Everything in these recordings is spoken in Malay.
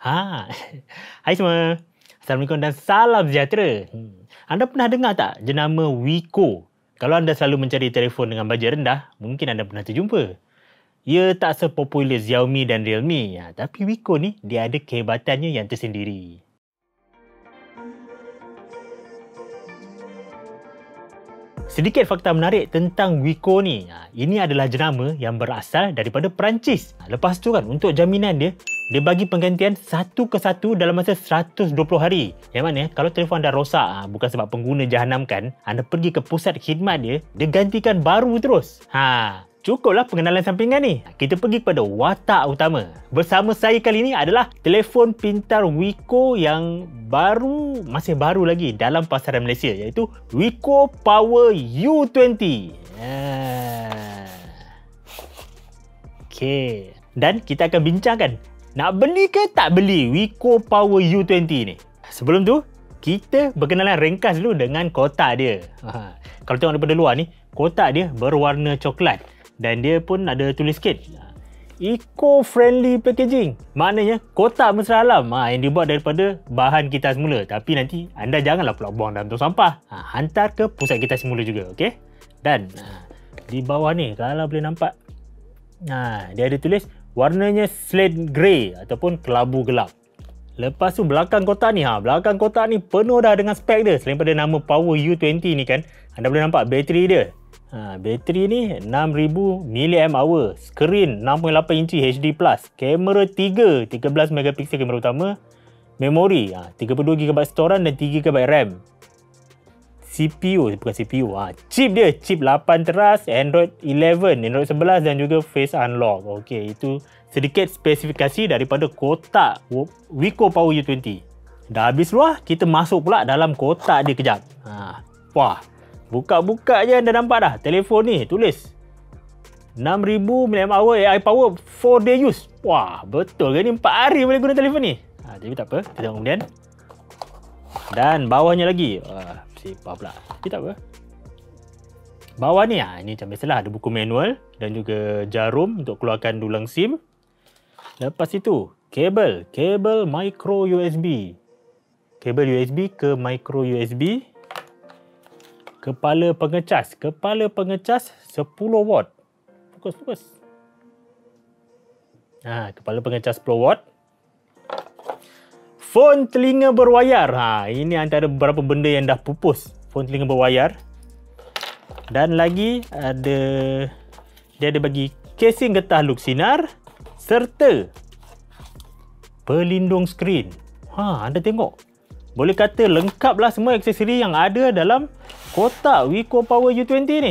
Ha. Hai semua. Assalamualaikum dan salam sejahtera. Anda pernah dengar tak jenama Wiko? Kalau anda selalu mencari telefon dengan bajet rendah, mungkin anda pernah terjumpa. Ia tak sepopular Xiaomi dan Realme, tapi Wiko ni dia ada kehebatannya yang tersendiri. Sedikit fakta menarik tentang Wiko ni. Ini adalah jenama yang berasal daripada Perancis. Lepas tu kan, untuk jaminan dia bagi penggantian satu ke satu dalam masa 120 hari. Yang mana kalau telefon anda rosak, bukan sebab pengguna jahanamkan, anda pergi ke pusat khidmat dia gantikan baru terus. Cukuplah pengenalan sampingan ni. Kita pergi kepada watak utama. Bersama saya kali ni adalah telefon pintar Wiko yang masih baru lagi dalam pasaran Malaysia, iaitu Wiko Power U20. Okey. Dan kita akan bincangkan, nak beli ke tak beli Wiko Power U20 ni? Sebelum tu, kita berkenalan ringkas dulu dengan kotak dia. Kalau tengok daripada luar ni, kotak dia berwarna coklat. Dan dia pun ada tulis sikit, eco-friendly packaging. Maknanya kotak mesra alam yang dibuat daripada bahan kita semula. Tapi nanti anda janganlah pula buang dalam tong sampah. Hantar ke pusat kita semula juga, okey? Dan di bawah ni kalau boleh nampak, dia ada tulis warnanya slate grey ataupun kelabu gelap. Lepas tu belakang kotak ni, penuh dah dengan spek dia. Selain pada nama Power U20 ni kan, anda boleh nampak bateri dia. Bateri ni 6000 mAh, skrin 6.8 inci HD+, kamera 13 megapiksel kamera utama, memori 32GB storan dan 3GB RAM. Chip dia, chip 8 teras, Android 11, Android 11 dan juga Face Unlock. Okey, itu sedikit spesifikasi daripada kotak Wiko Power U20. Dah habis luar, kita masuk pula dalam kotak dia kejap. Wah, buka-buka je anda nampak dah telefon ni tulis 6000 mAh AI power 4-day use. Wah, betul ke ni 4 hari boleh guna telefon ni? Tapi tak apa, kita tengok kemudian. Dan bawahnya lagi, sipah pula. Tapi tak apa. Bawah ni, ni macam biasalah, ada buku manual dan juga jarum untuk keluarkan dulang SIM. Lepas itu, kabel micro USB. Kabel USB ke micro USB. Kepala pengecas 10 watt. Fokus. Kepala pengecas 10 watt. Phone telinga berwayar. Ini antara beberapa benda yang dah pupus. Phone telinga berwayar. Dan lagi dia ada bagi casing getah luk sinar serta pelindung skrin. Anda tengok. Boleh kata lengkaplah semua aksesori yang ada dalam kotak Wiko Power U20 ni.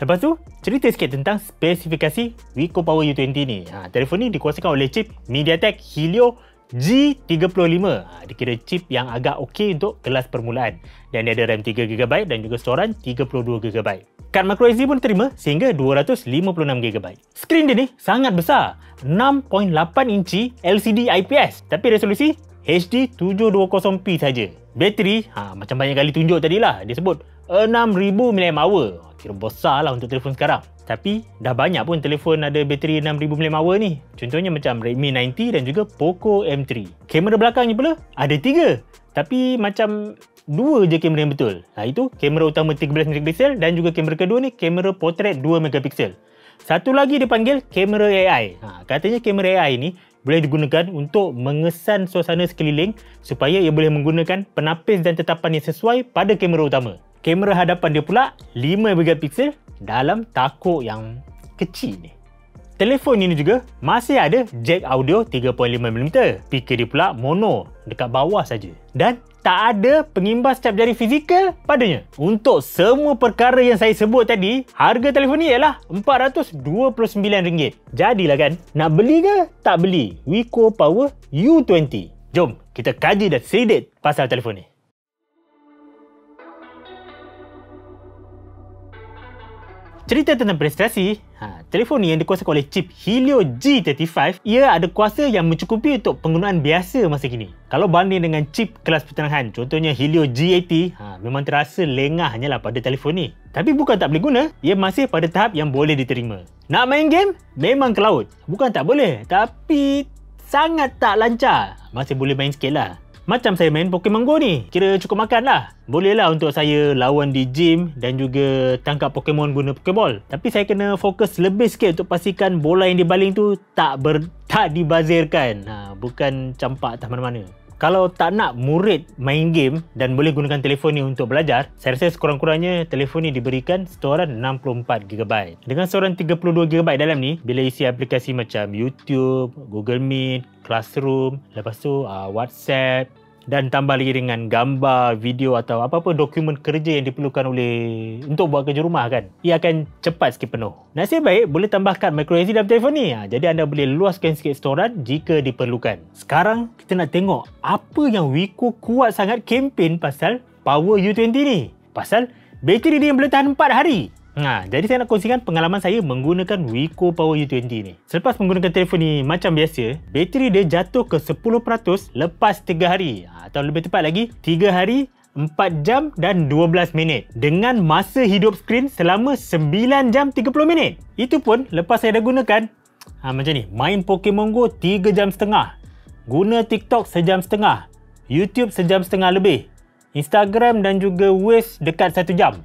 Lepas tu, cerita sikit tentang spesifikasi Wiko Power U20 ni. Telefon ni dikuasakan oleh chip MediaTek Helio G35. Dikira chip yang agak okey untuk kelas permulaan. Dan dia ada RAM 3GB dan juga storan 32GB. Kad microSD pun terima sehingga 256GB. Skrin dia ni sangat besar. 6.8 inci LCD IPS. Tapi resolusi HD 720p saja. Bateri, macam banyak kali tunjuk tadilah. Dia sebut 6000 mAh. Kira besar lah untuk telefon sekarang. Tapi dah banyak pun telefon ada bateri 6000 mAh ni. Contohnya macam Redmi 90 dan juga Poco M3. Kamera belakangnya pula ada 3. Tapi macam 2 je kamera yang betul. Itu kamera utama 13MP dan juga kamera kedua ni kamera portrait 2MP. Satu lagi dipanggil kamera AI. Katanya kamera AI ni boleh digunakan untuk mengesan suasana sekeliling supaya ia boleh menggunakan penapis dan tetapan yang sesuai pada kamera utama. Kamera hadapan dia pula 5MP dalam takuk yang kecil ni. Telefon ini juga masih ada jack audio 3.5mm. Speaker dia pula mono dekat bawah saja. Dan tak ada pengimbas cap jari fizikal padanya. Untuk semua perkara yang saya sebut tadi, harga telefon ni ialah RM429. Jadilah kan, nak beli ke tak beli Wiko Power U20? Jom kita kaji dan sedikit pasal telefon ni. Cerita tentang prestasi, telefon ni yang dikuasakan oleh chip Helio G35, ia ada kuasa yang mencukupi untuk penggunaan biasa masa kini. Kalau banding dengan chip kelas pertengahan, contohnya Helio G80, memang terasa lengahnya lah pada telefon ni. Tapi bukan tak boleh guna, ia masih pada tahap yang boleh diterima. Nak main game? Memang ke laut. Bukan tak boleh, tapi sangat tak lancar. Masih boleh main sikit lah. Macam saya main Pokemon Go ni, kira cukup makan lah. Boleh lah untuk saya lawan di gym dan juga tangkap Pokemon guna Pokeball. Tapi saya kena fokus lebih sikit untuk pastikan bola yang dibaling tu tak dibazirkan. Bukan campak atas mana-mana. Kalau tak nak murid main game dan boleh gunakan telefon ni untuk belajar, saya rasa sekurang-kurangnya telefon ni diberikan storan 64GB. Dengan storan 32GB dalam ni, bila isi aplikasi macam YouTube, Google Meet, Classroom, lepas tu WhatsApp dan tambah lagi dengan gambar, video atau apa-apa dokumen kerja yang diperlukan untuk buat kerja rumah kan, ia akan cepat sikit penuh. Nasib baik boleh tambahkan microSD dalam telefon ni. Jadi anda boleh luaskan sikit storan jika diperlukan. Sekarang kita nak tengok apa yang Wiko kuat sangat kempen pasal Power U20 ni. Pasal bateri dia yang boleh tahan 4 hari. Jadi saya nak kongsikan pengalaman saya menggunakan Wiko Power U20 ni. Selepas menggunakan telefon ni macam biasa, bateri dia jatuh ke 10% lepas 3 hari. Atau lebih tepat lagi, 3 hari, 4 jam dan 12 minit. Dengan masa hidup skrin selama 9 jam 30 minit. Itu pun lepas saya dah gunakan, macam ni, main Pokemon Go 3 jam setengah. Guna TikTok sejam setengah. YouTube sejam setengah lebih. Instagram dan juga Waze dekat 1 jam.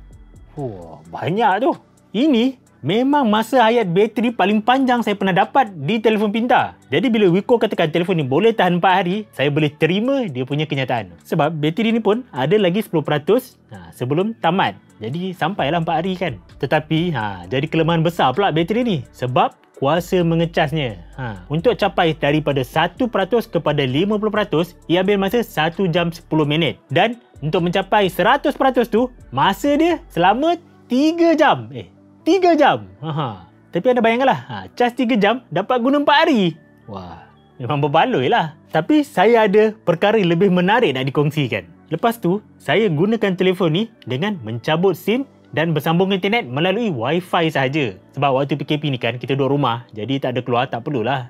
Banyak tu. Ini memang masa hayat bateri paling panjang saya pernah dapat di telefon pintar. Jadi bila Wiko katakan telefon ni boleh tahan 4 hari, saya boleh terima dia punya kenyataan. Sebab bateri ni pun ada lagi 10% sebelum tamat. Jadi sampailah 4 hari kan. Tetapi jadi kelemahan besar pula bateri ni. Sebab kuasa mengecasnya. Untuk capai daripada 1% kepada 50%, ia ambil masa 1 jam 10 minit. Dan untuk mencapai 100% tu, masa dia selama 3 jam. 3 jam. Tapi anda bayangkanlah, cas 3 jam dapat guna 4 hari. Wah, memang berbaloi lah. Tapi saya ada perkara lebih menarik nak dikongsikan. Lepas tu, saya gunakan telefon ni dengan mencabut SIM dan bersambung internet melalui Wi-Fi sahaja. Sebab waktu PKP ni kan, kita duduk rumah. Jadi tak ada keluar, tak perlulah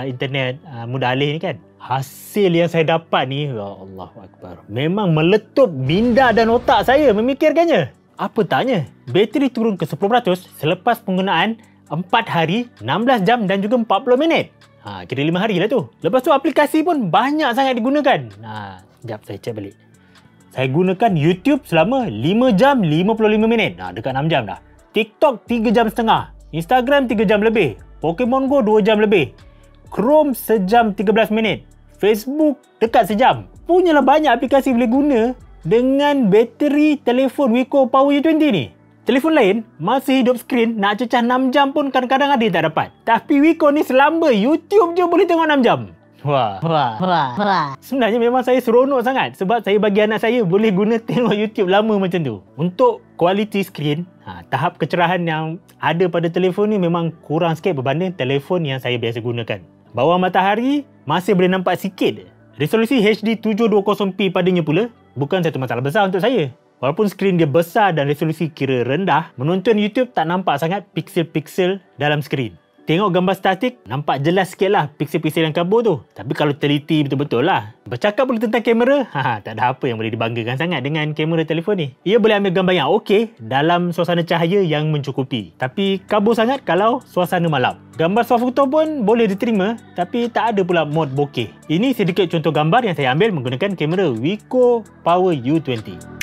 internet mudah alih ni kan. Hasil yang saya dapat ni, ya Allah Akbar, memang meletup minda dan otak saya memikirkannya. Apa taknya, bateri turun ke 10% selepas penggunaan 4 hari, 16 jam dan juga 40 minit. Kira 5 hari lah tu. Lepas tu aplikasi pun banyak sangat digunakan. Sekejap saya cek balik. Saya gunakan YouTube selama 5 jam 55 minit. Dekat 6 jam dah. TikTok 3 jam setengah. Instagram 3 jam lebih. Pokemon Go 2 jam lebih. Chrome sejam 13 minit. Facebook dekat sejam. Punyalah banyak aplikasi boleh guna dengan bateri telefon Wiko Power U20 ni. Telefon lain, masa hidup skrin nak cecah 6 jam pun kadang-kadang ada yang tak dapat. Tapi Wiko ni selamba YouTube je boleh tengok 6 jam. Wah. Sebenarnya memang saya seronok sangat sebab saya bagi anak saya boleh guna tengok YouTube lama macam tu. Untuk kualiti skrin, tahap kecerahan yang ada pada telefon ni memang kurang sikit berbanding telefon yang saya biasa gunakan. Bawah matahari masih boleh nampak sikit. Resolusi HD 720p padanya pula bukan satu masalah besar untuk saya. Walaupun skrin dia besar dan resolusi kira rendah, menonton YouTube tak nampak sangat piksel-piksel dalam skrin. Tengok gambar statik, nampak jelas sikit lah piksel-piksel yang kabur tu. Tapi kalau teliti betul-betul lah. Bercakap pula tentang kamera, tak ada apa yang boleh dibanggakan sangat dengan kamera telefon ni. Ia boleh ambil gambar yang okey dalam suasana cahaya yang mencukupi. Tapi kabur sangat kalau suasana malam. Gambar swafoto pun boleh diterima, tapi tak ada pula mod bokeh. Ini sedikit contoh gambar yang saya ambil menggunakan kamera Wiko Power U20.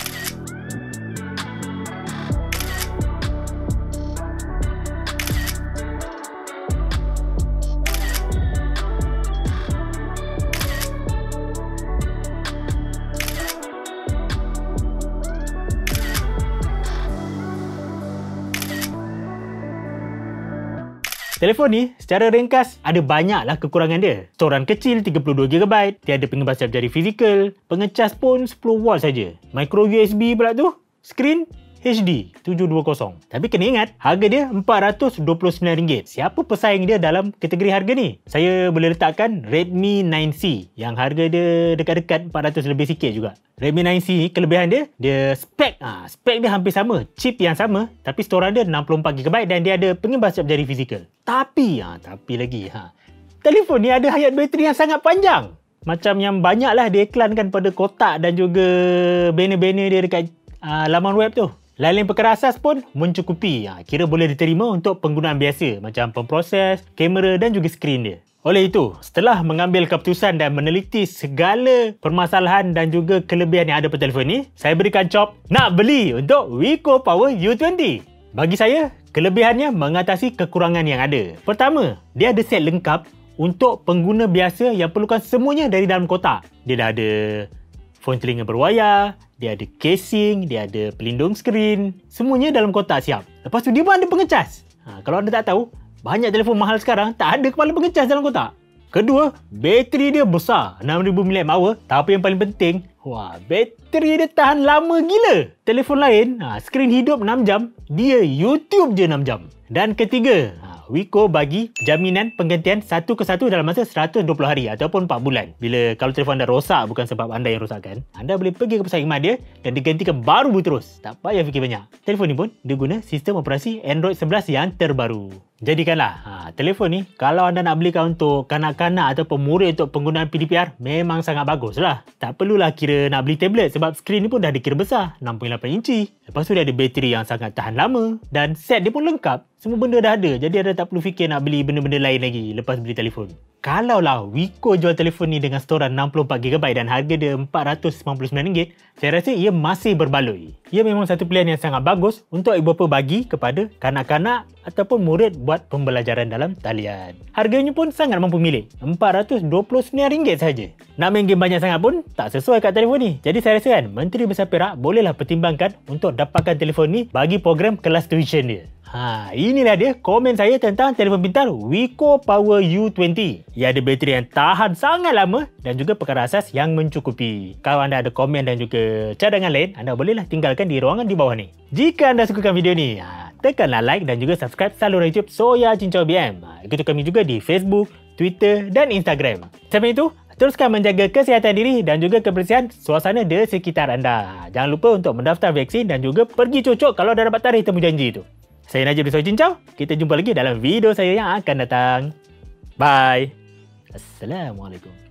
Telefon ni secara ringkas ada banyaklah kekurangan dia. Storan kecil 32GB, tiada pengembas jari fizikal, pengecas pun 10W saja. Micro USB pula tu, skrin HD 720. Tapi kena ingat, harga dia RM429. Siapa pesaing dia dalam kategori harga ni? Saya boleh letakkan Redmi 9C yang harga dia dekat-dekat 400 lebih sikit juga. Redmi 9C ni kelebihan dia spek dia hampir sama, chip yang sama, tapi storan dia 64GB dan dia ada pengembas jari fizikal. Tapi lagi telefon ni ada hayat bateri yang sangat panjang. Macam yang banyaklah dia iklankan pada kotak dan juga banner-banner dia dekat laman web tu. Lain-lain perkara asas pun mencukupi. Kira boleh diterima untuk penggunaan biasa macam pemproses, kamera dan juga skrin dia. Oleh itu, setelah mengambil keputusan dan meneliti segala permasalahan dan juga kelebihan yang ada pada telefon ni, saya berikan cop nak beli untuk Wiko Power U20. Bagi saya, kelebihannya mengatasi kekurangan yang ada. Pertama, dia ada set lengkap untuk pengguna biasa yang perlukan semuanya dari dalam kotak. Dia dah ada phone telinga berwayar, dia ada casing, dia ada pelindung skrin. Semuanya dalam kotak siap. Lepas tu dia pun ada pengecas. Kalau anda tak tahu, banyak telefon mahal sekarang tak ada kepala pengecas dalam kotak. Kedua, bateri dia besar, 6000 mAh. Tapi yang paling penting, bateri dia tahan lama gila. Telefon lain, skrin hidup 6 jam, dia YouTube je 6 jam. Dan ketiga, Wiko bagi jaminan penggantian satu ke satu dalam masa 120 hari ataupun 4 bulan. Bila kalau telefon anda rosak bukan sebab anda yang rosakkan, anda boleh pergi ke pusat khidmat dia dan digantikan baru terus. Tak payah fikir banyak. Telefon ni pun dia guna sistem operasi Android 11 yang terbaru. Jadikanlah telefon ni kalau anda nak belikan untuk kanak-kanak ataupun murid untuk penggunaan PDPR memang sangat bagus lah. Tak perlulah kira nak beli tablet sebab skrin ni pun dah dikira besar 6.8 inci. Lepas tu dia ada bateri yang sangat tahan lama dan set dia pun lengkap. Semua benda dah ada, jadi anda tak perlu fikir nak beli benda-benda lain lagi lepas beli telefon. Kalaulah Wiko jual telefon ni dengan storan 64GB dan harga dia RM499, saya rasa ia masih berbaloi. Ia memang satu pilihan yang sangat bagus untuk ibu bapa bagi kepada kanak-kanak ataupun murid buat pembelajaran dalam talian. Harganya pun sangat mampu milik, RM429 sahaja. Nak main game banyak sangat pun tak sesuai kat telefon ni. Jadi saya rasa kan, Menteri Besar Perak bolehlah pertimbangkan untuk dapatkan telefon ni bagi program kelas tuition dia. Inilah dia komen saya tentang telefon pintar Wiko Power U20. Ia ada bateri yang tahan sangat lama dan juga perkara asas yang mencukupi. Kalau anda ada komen dan juga cadangan lain, anda bolehlah tinggalkan di ruangan di bawah ni. Jika anda sukakan video ni, tekanlah like dan juga subscribe saluran YouTube Soya Cincau BM. Ikuti kami juga di Facebook, Twitter dan Instagram. Sampai itu, teruskan menjaga kesihatan diri dan juga kebersihan suasana di sekitar anda. Jangan lupa untuk mendaftar vaksin dan juga pergi cucuk kalau dah dapat tarikh temu janji itu. Saya Najib dari Soya Cincau. Kita jumpa lagi dalam video saya yang akan datang. Bye. Assalamualaikum.